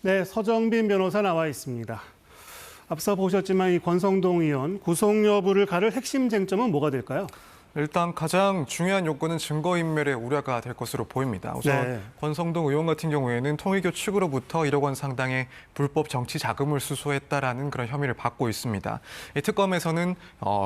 네, 서정빈 변호사 나와 있습니다. 앞서 보셨지만 이 권성동 의원 구속 여부를 가를 핵심 쟁점은 뭐가 될까요? 일단 가장 중요한 요건은 증거인멸의 우려가 될 것으로 보입니다. 우선 네. 권성동 의원 같은 경우에는 통일교 측으로부터 1억 원 상당의 불법 정치 자금을 수수했다라는 그런 혐의를 받고 있습니다. 이 특검에서는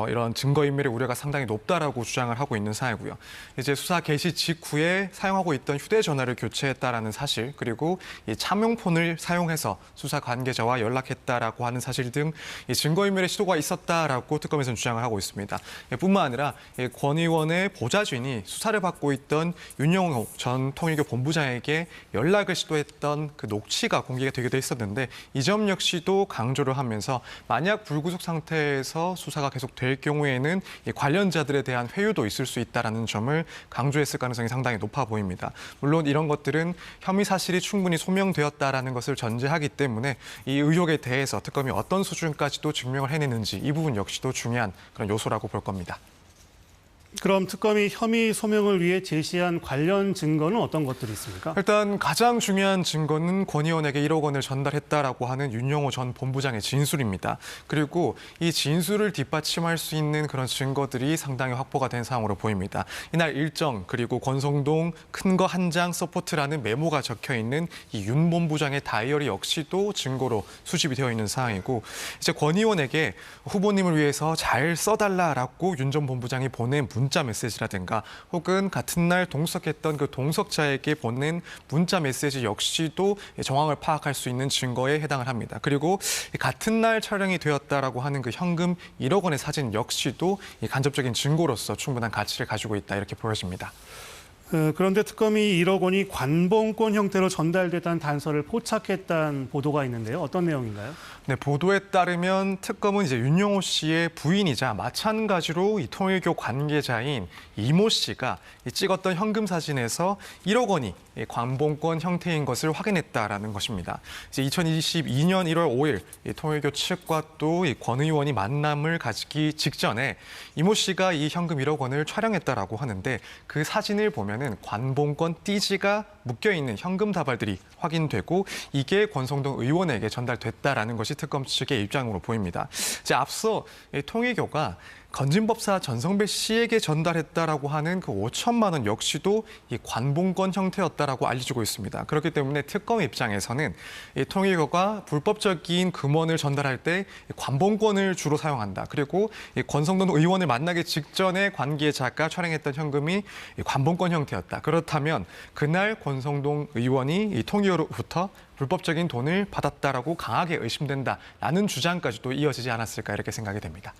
이런 증거인멸의 우려가 상당히 높다라고 주장을 하고 있는 사이고요. 이제 수사 개시 직후에 사용하고 있던 휴대전화를 교체했다라는 사실, 그리고 이 차명폰을 사용해서 수사 관계자와 연락했다라고 하는 사실 등 이 증거인멸의 시도가 있었다라고 특검에서는 주장을 하고 있습니다. 뿐만 아니라 권 의원의 보좌진이 수사를 받고 있던 윤영호 전 통일교 본부장에게 연락을 시도했던 그 녹취가 공개가 되기도 했었는데 이 점 역시도 강조를 하면서 만약 불구속 상태에서 수사가 계속될 경우에는 이 관련자들에 대한 회유도 있을 수 있다는 점을 강조했을 가능성이 상당히 높아 보입니다. 물론 이런 것들은 혐의 사실이 충분히 소명되었다는 것을 전제하기 때문에 이 의혹에 대해서 특검이 어떤 수준까지도 증명을 해내는지 이 부분 역시도 중요한 그런 요소라고 볼 겁니다. 그럼 특검이 혐의 소명을 위해 제시한 관련 증거는 어떤 것들이 있습니까? 일단 가장 중요한 증거는 권 의원에게 1억 원을 전달했다라고 하는 윤영호 전 본부장의 진술입니다. 그리고 이 진술을 뒷받침할 수 있는 그런 증거들이 상당히 확보가 된 상황으로 보입니다. 이날 일정 그리고 권성동 큰 거 한 장 서포트라는 메모가 적혀 있는 이 윤 본부장의 다이어리 역시도 증거로 수집이 되어 있는 상황이고 이제 권 의원에게 후보님을 위해서 잘 써달라라고 윤 전 본부장이 보낸 문자 메시지라든가 혹은 같은 날 동석했던 그 동석자에게 보낸 문자 메시지 역시도 정황을 파악할 수 있는 증거에 해당을 합니다. 그리고 같은 날 촬영이 되었다라고 하는 그 현금 1억 원의 사진 역시도 간접적인 증거로서 충분한 가치를 가지고 있다 이렇게 보여집니다. 그런데 특검이 1억 원이 관봉권 형태로 전달됐다는 단서를 포착했다는 보도가 있는데요. 어떤 내용인가요? 네, 보도에 따르면 특검은 이제 윤영호 씨의 부인이자 마찬가지로 이 통일교 관계자인 이모 씨가 찍었던 현금 사진에서 1억 원이 관봉권 형태인 것을 확인했다라는 것입니다. 이제 2022년 1월 5일 통일교 측과 또 권 의원이 만남을 가지기 직전에 이모 씨가 이 현금 1억 원을 촬영했다라고 하는데 그 사진을 보면은 관봉권 띠지가 묶여 있는 현금 다발들이 확인되고 이게 권성동 의원에게 전달됐다라는 것이 특검 측의 입장으로 보입니다. 이제 앞서 통일교가 건진법사 전성배 씨에게 전달했다라고 하는 그 5천만 원 역시도 이 관봉권 형태였다라고 알려지고 있습니다. 그렇기 때문에 특검 입장에서는 이 통일교가 불법적인 금원을 전달할 때 관봉권을 주로 사용한다. 그리고 이 권성동 의원을 만나기 직전에 관계자가 촬영했던 현금이 관봉권 형태였다. 그렇다면 그날 권성동 의원이 이 통일교로부터 불법적인 돈을 받았다라고 강하게 의심된다라는 주장까지도 이어지지 않았을까 이렇게 생각이 됩니다.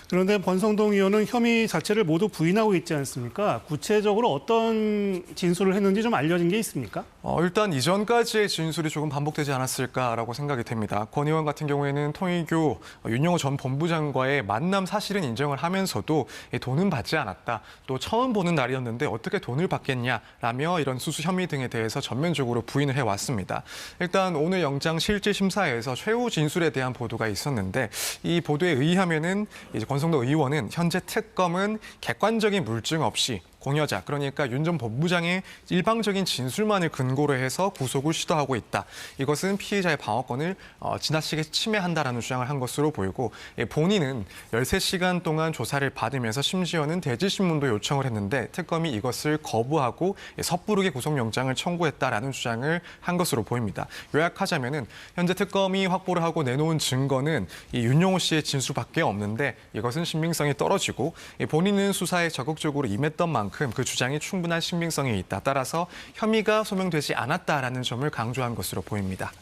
그런데 권성동 의원은 혐의 자체를 모두 부인하고 있지 않습니까? 구체적으로 어떤 진술을 했는지 좀 알려진 게 있습니까? 일단 이전까지의 진술이 조금 반복되지 않았을까라고 생각이 됩니다. 권 의원 같은 경우에는 통일교 윤영호 전 본부장과의 만남 사실은 인정을 하면서도 돈은 받지 않았다. 또 처음 보는 날이었는데 어떻게 돈을 받겠냐라며 이런 수수 혐의 등에 대해서 전면적으로 부인을 해왔습니다. 일단 오늘 영장 실질 심사에서 최후 진술에 대한 보도가 있었는데 이 보도에 의하면은 이제 권성동 의원은 현재 특검은 객관적인 물증 없이 공여자, 그러니까 윤 전 본부장의 일방적인 진술만을 근거로 해서 구속을 시도하고 있다. 이것은 피해자의 방어권을 지나치게 침해한다라는 주장을 한 것으로 보이고 본인은 13시간 동안 조사를 받으면서 심지어는 대질신문도 요청을 했는데 특검이 이것을 거부하고 섣부르게 구속영장을 청구했다라는 주장을 한 것으로 보입니다. 요약하자면은 현재 특검이 확보를 하고 내놓은 증거는 이 윤영호 씨의 진술밖에 없는데 이것은 신빙성이 떨어지고 본인은 수사에 적극적으로 임했던 만큼 그 주장이 충분한 신빙성이 있다. 따라서 혐의가 소명되지 않았다라는 점을 강조한 것으로 보입니다.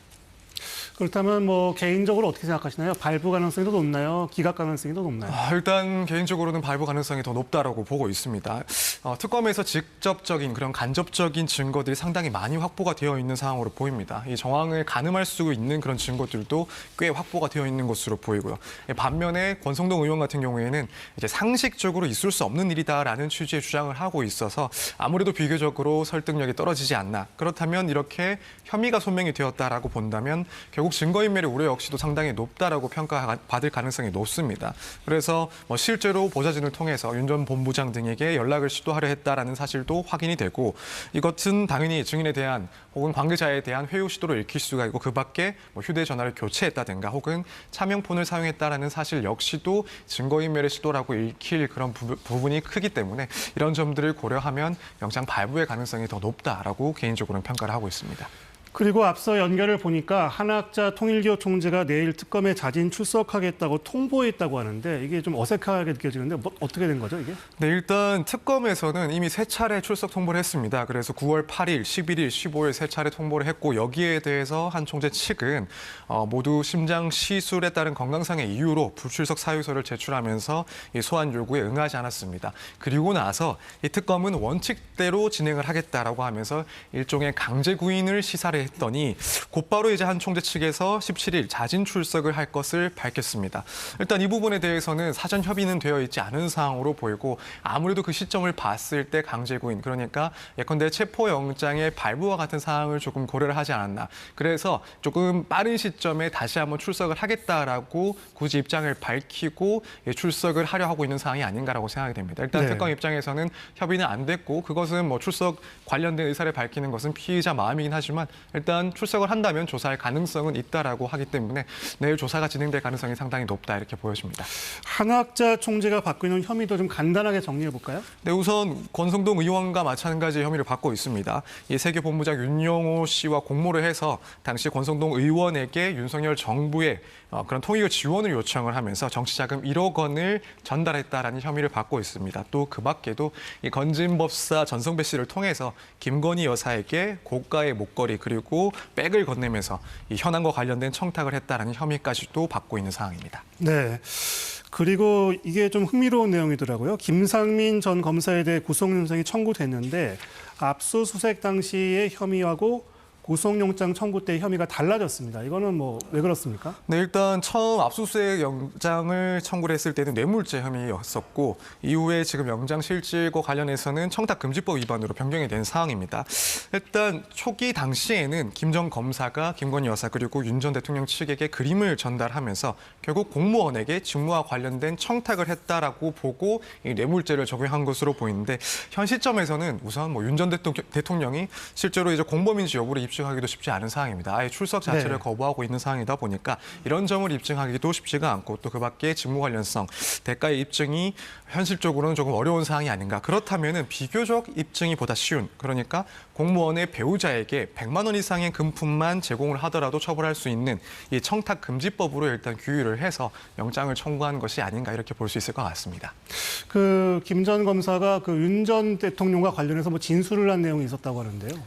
그렇다면 뭐 개인적으로 어떻게 생각하시나요? 발부 가능성이 더 높나요? 기각 가능성이 더 높나요? 일단 개인적으로는 발부 가능성이 더 높다라고 보고 있습니다. 특검에서 직접적인 그런 간접적인 증거들이 상당히 많이 확보가 되어 있는 상황으로 보입니다. 이 정황을 가늠할 수 있는 그런 증거들도 꽤 확보가 되어 있는 것으로 보이고요. 반면에 권성동 의원 같은 경우에는 이제 상식적으로 있을 수 없는 일이다라는 취지의 주장을 하고 있어서 아무래도 비교적으로 설득력이 떨어지지 않나. 그렇다면 이렇게 혐의가 소명이 되었다라고 본다면 결국 증거인멸의 우려 역시도 상당히 높다라고 평가받을 가능성이 높습니다. 그래서 실제로 보좌진을 통해서 윤 전 본부장 등에게 연락을 시도 시도하려 했다라는 사실도 확인이 되고 이것은 당연히 증인에 대한 혹은 관계자에 대한 회유 시도를 읽힐 수가 있고 그 밖에 뭐 휴대전화를 교체했다든가 혹은 차명폰을 사용했다라는 사실 역시도 증거인멸의 시도라고 읽힐 그런 부분이 크기 때문에 이런 점들을 고려하면 영장 발부의 가능성이 더 높다라고 개인적으로는 평가를 하고 있습니다. 그리고 앞서 연결을 보니까 한학자 통일교 총재가 내일 특검에 자진 출석하겠다고 통보했다고 하는데 이게 좀 어색하게 느껴지는데 어떻게 된 거죠, 이게? 네, 일단 특검에서는 이미 3차례 출석 통보를 했습니다. 그래서 9월 8일, 11일, 15일 3차례 통보를 했고 여기에 대해서 한 총재 측은 모두 심장 시술에 따른 건강상의 이유로 불출석 사유서를 제출하면서 이 소환 요구에 응하지 않았습니다. 그리고 나서 이 특검은 원칙대로 진행을 하겠다라고 하면서 일종의 강제 구인을 시사를 했더니 곧바로 이제 한 총재 측에서 17일 자진 출석을 할 것을 밝혔습니다. 일단 이 부분에 대해서는 사전 협의는 되어 있지 않은 상황으로 보이고 아무래도 그 시점을 봤을 때 강제 구인 그러니까 예컨대 체포영장의 발부와 같은 사항을 조금 고려를 하지 않았나. 그래서 조금 빠른 시점에 다시 한번 출석을 하겠다라고 굳이 입장을 밝히고 출석을 하려 하고 있는 상황이 아닌가라고 생각이 됩니다. 일단 네. 특검 입장에서는 협의는 안 됐고 그것은 뭐 출석 관련된 의사를 밝히는 것은 피의자 마음이긴 하지만 일단 출석을 한다면 조사할 가능성은 있다라고 하기 때문에 내일 조사가 진행될 가능성이 상당히 높다 이렇게 보여집니다. 한학자 총재가 받고 있는 혐의도 좀 간단하게 정리해 볼까요? 네, 우선 권성동 의원과 마찬가지 혐의를 받고 있습니다. 이 세계본부장 윤영호 씨와 공모를 해서 당시 권성동 의원에게 윤석열 정부의 그런 통일교 지원을 요청을 하면서 정치자금 1억 원을 전달했다라는 혐의를 받고 있습니다. 또 그 밖에도 이 건진법사 전성배 씨를 통해서 김건희 여사에게 고가의 목걸이 그리고 백을 건네면서 이 현안과 관련된 청탁을 했다라는 혐의까지도 받고 있는 상황입니다. 네. 그리고 이게 좀 흥미로운 내용이더라고요. 김상민 전 검사에 대해 구속영장이 청구됐는데 압수수색 당시의 혐의하고 구속영장 청구 때 혐의가 달라졌습니다. 이거는 뭐 왜 그렇습니까? 네, 일단 처음 압수수색 영장을 청구를 했을 때는 뇌물죄 혐의였었고 이후에 지금 영장 실질과 관련해서는 청탁금지법 위반으로 변경이 된 상황입니다. 일단 초기 당시에는 김 전 검사가 김건희 여사 그리고 윤 전 대통령 측에게 그림을 전달하면서 결국 공무원에게 직무와 관련된 청탁을 했다라고 보고 이 뇌물죄를 적용한 것으로 보이는데 현 시점에서는 우선 뭐 윤 전 대통령이 실제로 이제 공범인지 여부를 입증하기도 쉽지 않은 상황입니다. 아예 출석 자체를 네. 거부하고 있는 상황이다 보니까 이런 점을 입증하기도 쉽지가 않고 또 그 밖에 직무 관련성, 대가의 입증이 현실적으로는 조금 어려운 상황이 아닌가. 그렇다면은 비교적 입증이 보다 쉬운 그러니까 공무원의 배우자에게 100만 원 이상의 금품만 제공을 하더라도 처벌할 수 있는 이 청탁금지법으로 일단 규율을 해서 영장을 청구한 것이 아닌가 이렇게 볼 수 있을 것 같습니다. 그 김 전 검사가 그 윤 전 대통령과 관련해서 뭐 진술을 한 내용이 있었다고 하는데요.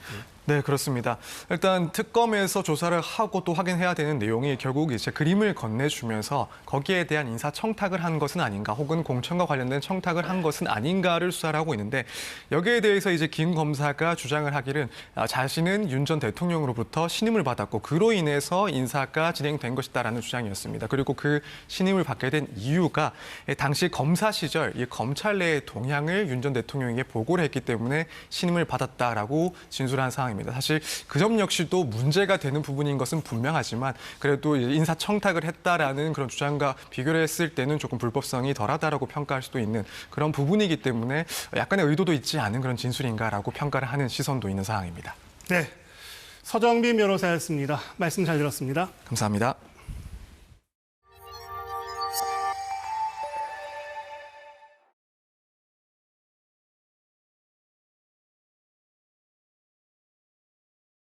네, 그렇습니다. 일단 특검에서 조사를 하고 또 확인해야 되는 내용이 결국 이제 그림을 건네주면서 거기에 대한 인사 청탁을 한 것은 아닌가 혹은 공천과 관련된 청탁을 한 것은 아닌가를 수사를 하고 있는데 여기에 대해서 이제 김 검사가 주장을 하기는 자신은 윤 전 대통령으로부터 신임을 받았고 그로 인해서 인사가 진행된 것이다라는 주장이었습니다. 그리고 그 신임을 받게 된 이유가 당시 검사 시절 이 검찰 내의 동향을 윤 전 대통령에게 보고를 했기 때문에 신임을 받았다라고 진술한 상황입니다. 사실 그 점 역시도 문제가 되는 부분인 것은 분명하지만 그래도 인사 청탁을 했다라는 그런 주장과 비교를 했을 때는 조금 불법성이 덜하다라고 평가할 수도 있는 그런 부분이기 때문에 약간의 의도도 있지 않은 그런 진술인가라고 평가를 하는 시선도 있는 상황입니다. 네. 서정빈 변호사였습니다. 말씀 잘 들었습니다. 감사합니다.